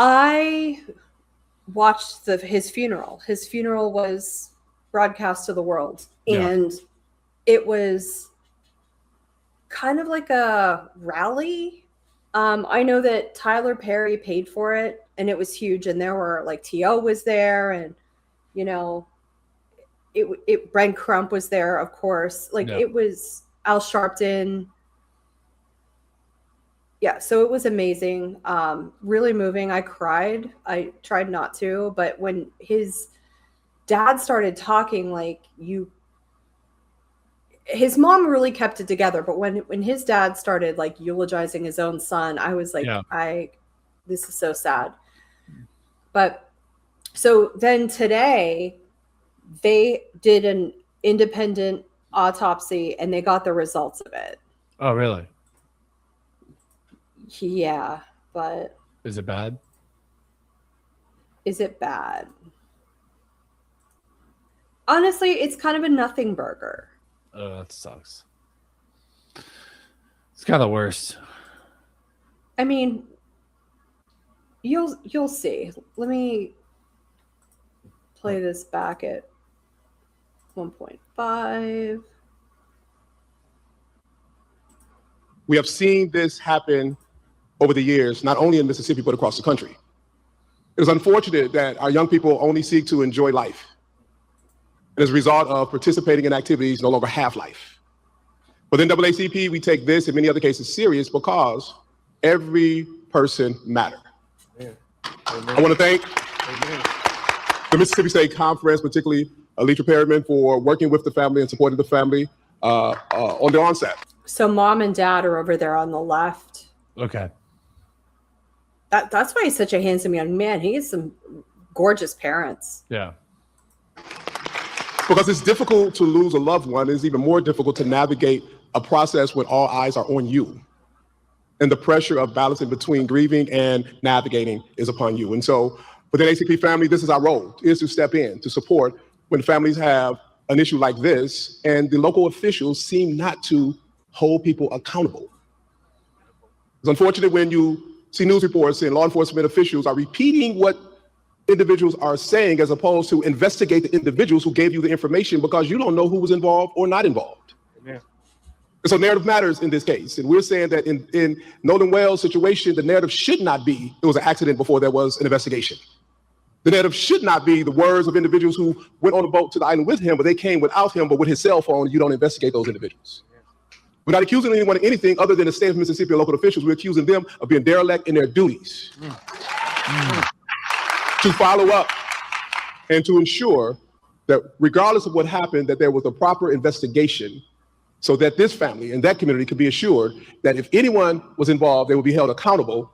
I watched his funeral. His funeral was broadcast to the world, and it was kind of like a rally. I know that Tyler Perry paid for it, and it was huge. And there were like T.O. was there, and Brent Crump was there, of course. It was Al Sharpton. Yeah, so it was amazing. Really moving. I cried. I tried not to, but when his dad started talking, his mom really kept it together, but when his dad started eulogizing his own son, I was like, this is so sad. But so then today they did an independent autopsy and they got the results of it. Oh, really? Yeah, but is it bad? Is it bad? Honestly, it's kind of a nothing burger. Oh, that sucks. It's kind of the worst. I mean, you'll see. Let me play this back at 1.5. We have seen this happen over the years, not only in Mississippi, but across the country. It is unfortunate that our young people only seek to enjoy life, and as a result of participating in activities no longer have life. Within NAACP, we take this and many other cases serious because every person matters. I want to thank the Mississippi State Conference, particularly Alitra Perryman, for working with the family and supporting the family on the onset. So mom and dad are over there on the left. Okay. That's why he's such a handsome young man. He has some gorgeous parents. Yeah. Because it's difficult to lose a loved one. It's even more difficult to navigate a process when all eyes are on you. And the pressure of balancing between grieving and navigating is upon you. And so for the NAACP family, this is our role, is to step in, to support when families have an issue like this, and the local officials seem not to hold people accountable. It's unfortunate when you see news reports and law enforcement officials are repeating what individuals are saying as opposed to investigate the individuals who gave you the information, because you don't know who was involved or not involved. Amen. And so narrative matters in this case. And we're saying that in Nolan Wells' situation, the narrative should not be it was an accident before there was an investigation. The narrative should not be the words of individuals who went on a boat to the island with him, but they came without him, but with his cell phone. You don't investigate those individuals. We're not accusing anyone of anything other than the state of Mississippi or local officials. We're accusing them of being derelict in their duties to follow up and to ensure that regardless of what happened, that there was a proper investigation so that this family and that community could be assured that if anyone was involved, they would be held accountable.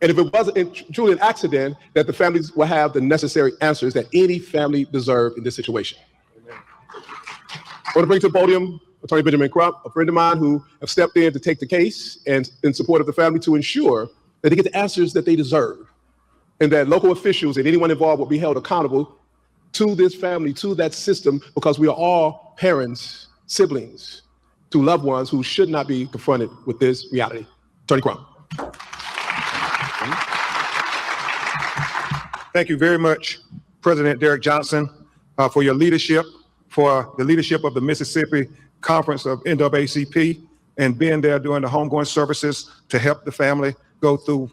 And if it wasn't truly an accident, that the families will have the necessary answers that any family deserved in this situation. Amen. I want to bring to the podium Attorney Benjamin Crump, a friend of mine who have stepped in to take the case and in support of the family to ensure that they get the answers that they deserve, and that local officials and anyone involved will be held accountable to this family, to that system, because we are all parents, siblings, to loved ones who should not be confronted with this reality. Attorney Crump. Thank you very much, President Derrick Johnson, for your leadership, for the leadership of the Mississippi Conference of NAACP, and being there during the homegoing services to help the family go through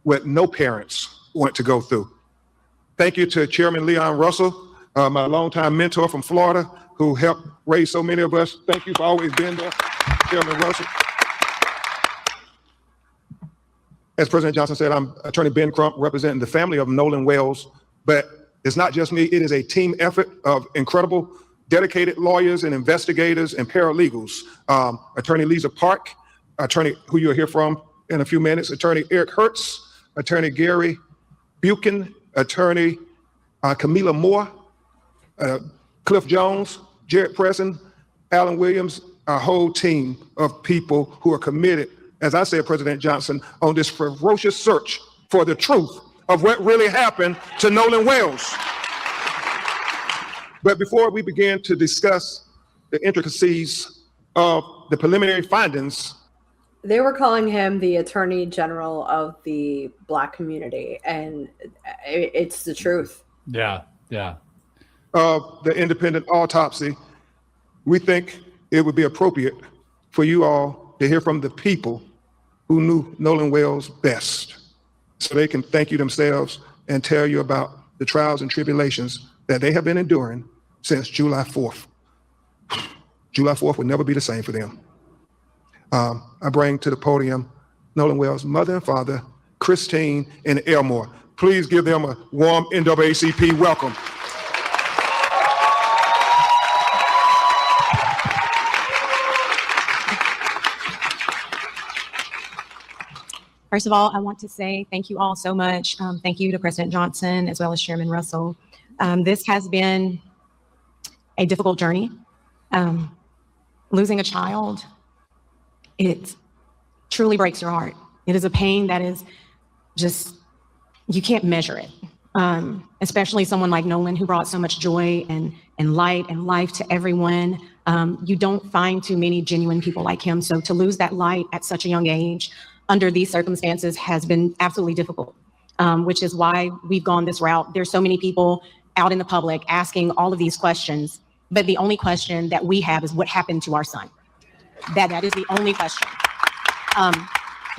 what no parents want to go through. Thank you to Chairman Leon Russell, my longtime mentor from Florida, who helped raise so many of us. Thank you for always being there, Chairman Russell. As President Johnson said, I'm Attorney Ben Crump, representing the family of Nolan Wells, but it's not just me, it is a team effort of incredible, dedicated lawyers and investigators and paralegals. Attorney Lisa Park, attorney who you'll hear from in a few minutes, Attorney Eric Hertz, Attorney Gary Buchan, Attorney Camila Moore, Cliff Jones, Jared Preston, Alan Williams, our whole team of people who are committed, as I said, President Johnson, on this ferocious search for the truth of what really happened to Nolan Wells. But before we begin to discuss the intricacies of the preliminary findings They were calling him the Attorney General of the Black community, and it's the truth. Yeah. Yeah. Of the independent autopsy, we think it would be appropriate for you all to hear from the people who knew Nolan Wells best, so they can thank you themselves and tell you about the trials and tribulations that they have been enduring since July 4th. July 4th would never be the same for them. I bring to the podium Nolan Wells' mother and father, Christine and Elmore. Please give them a warm NAACP welcome. First of all, I want to say thank you all so much. Thank you to President Johnson as well as Chairman Russell. This has been a difficult journey. Losing a child, it truly breaks your heart. It is a pain that is just, you can't measure it. Especially someone like Nolan, who brought so much joy and light and life to everyone. You don't find too many genuine people like him. So to lose that light at such a young age under these circumstances has been absolutely difficult, which is why we've gone this route. There's so many people out in the public asking all of these questions, but the only question that we have is what happened to our son. That is the only question.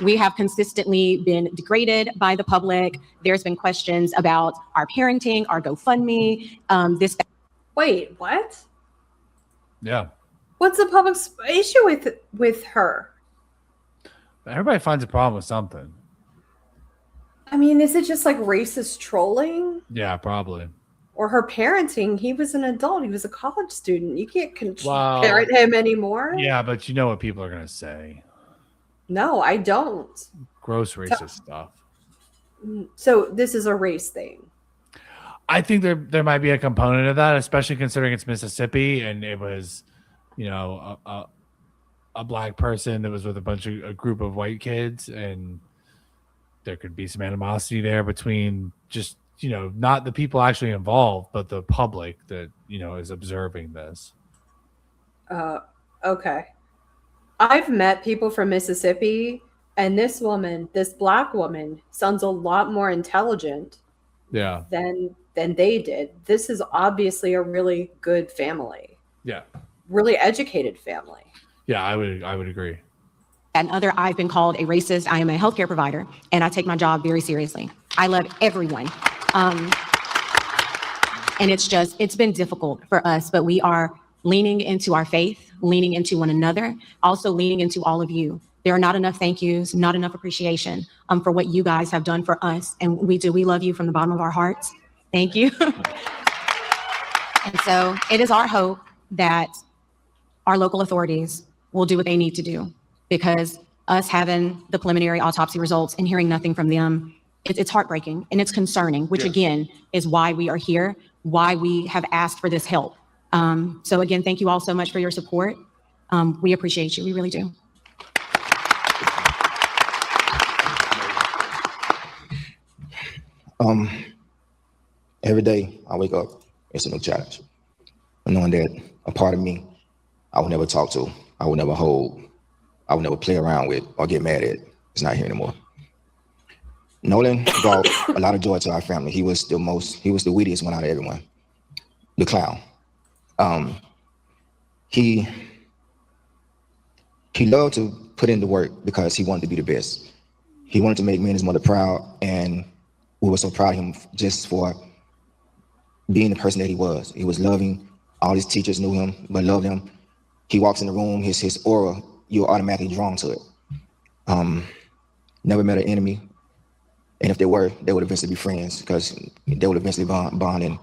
We have consistently been degraded by the public. There's been questions about our parenting, our GoFundMe, this. Wait, what? Yeah. What's the public's issue with her? Everybody finds a problem with something. I mean, is it just like racist trolling? Yeah, probably. Or her parenting? He was an adult. He was a college student. You can't Wow. parent him anymore. Yeah, but you know what people are going to say. No, I don't. Gross racist stuff. So this is a race thing. I think there might be a component of that, especially considering it's Mississippi and it was, you know, a black person that was with a group of white kids, and there could be some animosity there between just, you know, not the people actually involved, but the public that, you know, is observing this. Okay. I've met people from Mississippi, and this black woman, sounds a lot more intelligent Yeah. than they did. This is obviously a really good family. Yeah. Really educated family. Yeah, I would agree. And I've been called a racist. I am a healthcare provider, and I take my job very seriously. I love everyone. And it's been difficult for us, but we are leaning into our faith, leaning into one another, also leaning into all of you. There are not enough thank yous, not enough appreciation for what you guys have done for us. And we love you from the bottom of our hearts. Thank you. And so it is our hope that our local authorities will do what they need to do, because us having the preliminary autopsy results and hearing nothing from them, it's heartbreaking and it's concerning, which again is why we are here, why we have asked for this help. So again, thank you all so much for your support. We appreciate you. We really do. Every day I wake up, it's a new challenge. Knowing that a part of me I would never talk to, I would never hold, I would never play around with or get mad at, it's not here anymore. Nolan brought a lot of joy to our family. He was the wittiest one out of everyone. The clown. He loved to put in the work because he wanted to be the best. He wanted to make me and his mother proud, and we were so proud of him just for being the person that he was. He was loving. All his teachers knew him, but loved him. He walks in the room, his aura, you're automatically drawn to it. Never met an enemy. And if they were, they would eventually be friends, because they would eventually bond. And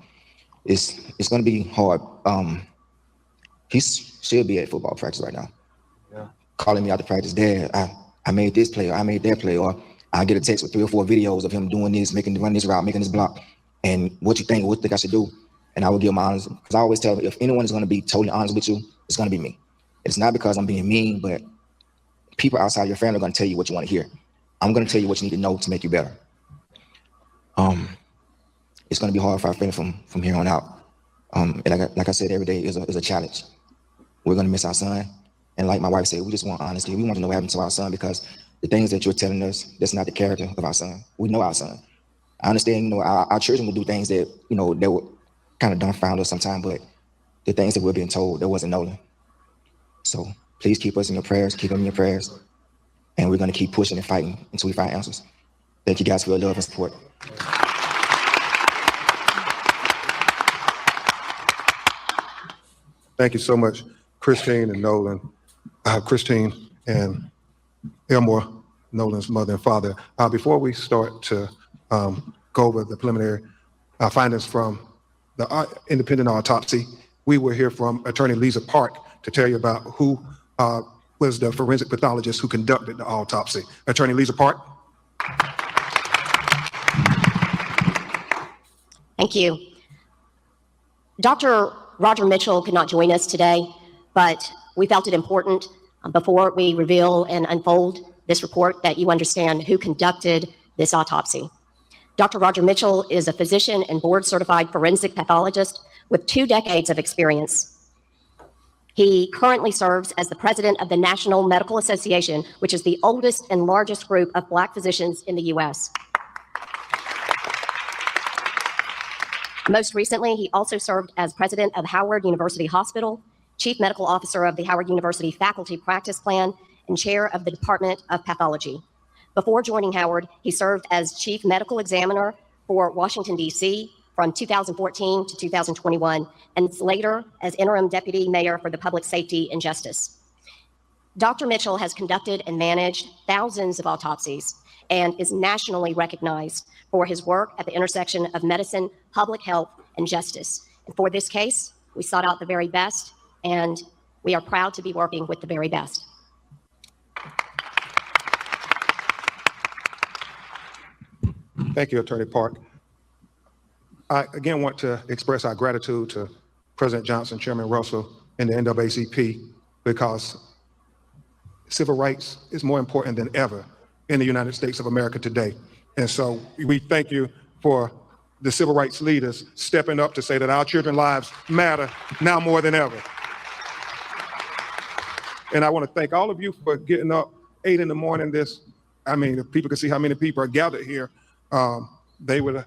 it's going to be hard. He should be at football practice right now. Yeah. Calling me out to practice, Dad, I made this play, or I made that play, or I get a text with 3 or 4 videos of him doing this, run this route, making this block. And what you think I should do? And I will give him honest, because I always tell him, if anyone is going to be totally honest with you, it's going to be me. It's not because I'm being mean, but people outside your family are going to tell you what you want to hear. I'm going to tell you what you need to know to make you better. It's going to be hard for our family from here on out. And like I said, every day is a challenge. We're going to miss our son. And like my wife said, we just want honesty. We want to know what happened to our son, because the things that you're telling us, that's not the character of our son. We know our son. I understand, our children will do things that, that would kind of dumbfound us sometimes, but the things that we're being told, that wasn't Nolan. So please keep us in your prayers, keep him in your prayers. And we're going to keep pushing and fighting until we find answers. Thank you guys for your love and support. Thank you so much, Christine and Nolan. Christine and Elmore, Nolan's mother and father. Before we start to go over the preliminary findings from the independent autopsy, we will hear from Attorney Lisa Park to tell you about who was the forensic pathologist who conducted the autopsy. Attorney Lisa Park. Thank you. Dr. Roger Mitchell could not join us today, but we felt it important before we reveal and unfold this report that you understand who conducted this autopsy. Dr. Roger Mitchell is a physician and board-certified forensic pathologist with 2 decades of experience. He currently serves as the president of the National Medical Association, which is the oldest and largest group of Black physicians in the U.S. Most recently, he also served as president of Howard University Hospital, chief medical officer of the Howard University Faculty Practice Plan, and chair of the Department of Pathology. Before joining Howard, he served as chief medical examiner for Washington, D.C. from 2014 to 2021, and later as interim deputy mayor for the Public Safety and Justice. Dr. Mitchell has conducted and managed thousands of autopsies and is nationally recognized for his work at the intersection of medicine, public health, and justice. And for this case, we sought out the very best, and we are proud to be working with the very best. Thank you, Attorney Park. I again want to express our gratitude to President Johnson, Chairman Russell, and the NAACP, because civil rights is more important than ever in the United States of America today. And so we thank you for the civil rights leaders stepping up to say that our children's lives matter now more than ever. And I want to thank all of you for getting up 8 in the morning. If people can see how many people are gathered here, they would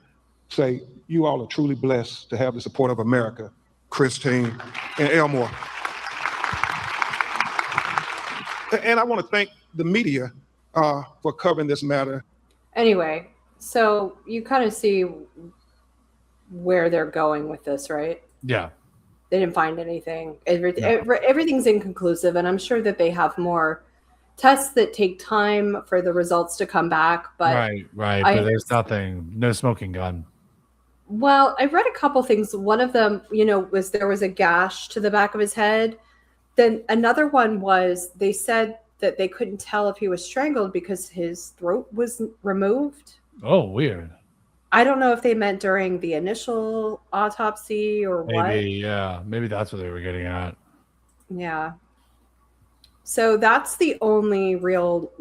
say, you all are truly blessed to have the support of America, Christine and Elmore. And I want to thank the media for covering this matter. Anyway, so you kind of see where they're going with this, right? Yeah. They didn't find anything. Everything's inconclusive, and I'm sure that they have more tests that take time for the results to come back. But right. But there's nothing, no smoking gun. Well, I read a couple things. One of them, was there was a gash to the back of his head. Then another one was they said that they couldn't tell if he was strangled because his throat was removed. Oh, weird. I don't know if they meant during the initial autopsy or what. Maybe that's what they were getting at. Yeah. So that's the only real